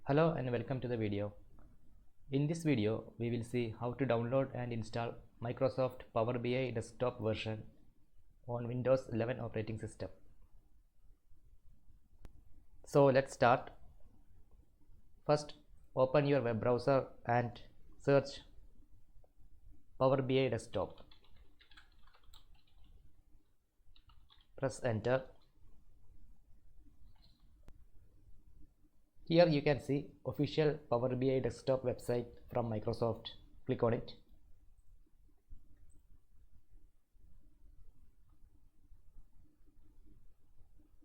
Hello and welcome to the video. In this video, we will see how to download and install Microsoft Power BI desktop version on Windows 11 operating system. So let's start. First, open your web browser and search Power BI desktop. Press enter. Here you can see official Power BI desktop website from Microsoft. Click on it.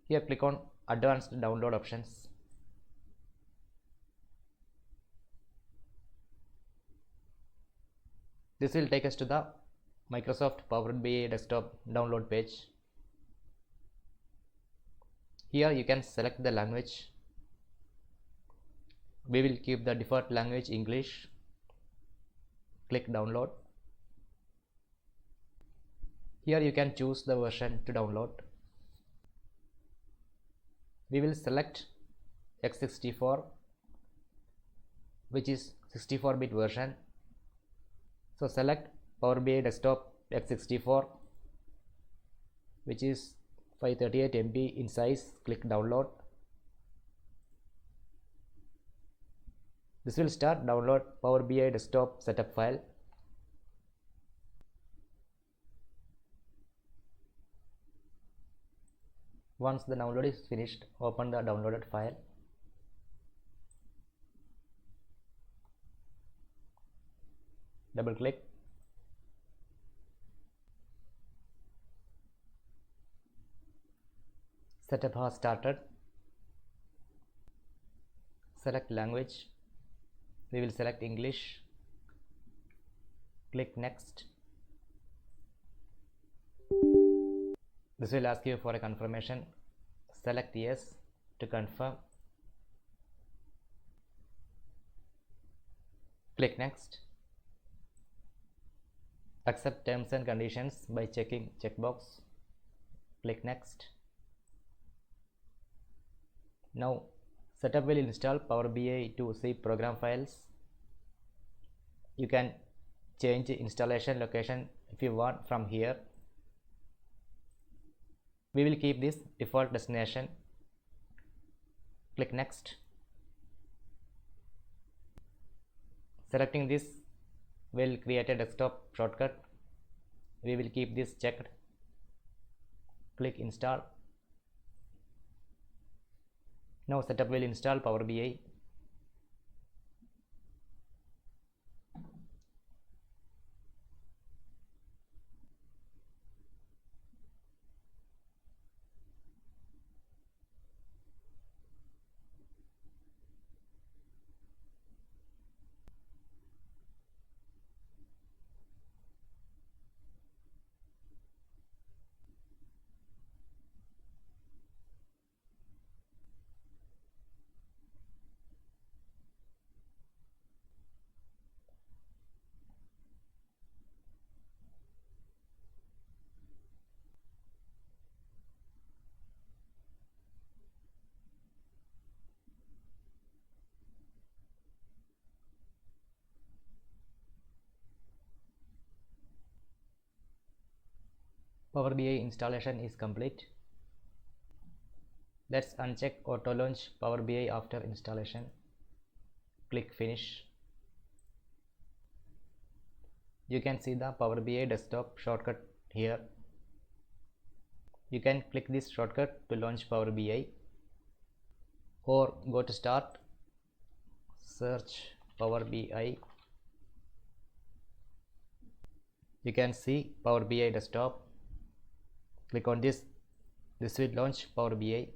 Here click on advanced download options. This will take us to the Microsoft Power BI desktop download page. Here you can select the language. We will keep the default language English. Click download. Here you can choose the version to download. We will select x64, which is 64-bit version. So select Power BI desktop x64, which is 538 MB in size. Click download. This will start download Power BI desktop setup file. Once the download is finished, open the downloaded file. Double click. Setup has started. Select language. We will select English. Click next. This will ask you for a confirmation. Select yes to confirm. Click next. Accept terms and conditions by checking checkbox. Click next. Now setup will install Power BI to zip program files. You can change installation location if you want from here. We will keep this default destination. Click next. Selecting this will create a desktop shortcut. We will keep this checked. Click install. Now setup will install Power BI. Power BI installation is complete. Let's uncheck auto launch Power BI after installation. Click finish. You can see the Power BI desktop shortcut here. You can click this shortcut to launch Power BI, or go to start, search Power BI. You can see Power BI desktop. Click on this. This will launch Power BI.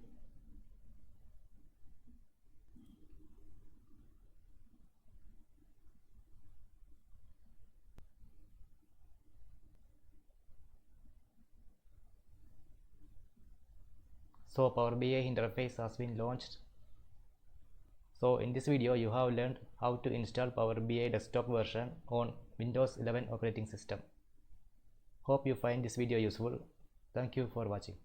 So Power BI interface has been launched. So in this video you have learned how to install Power BI desktop version on Windows 11 operating system. Hope you find this video useful. Thank you for watching.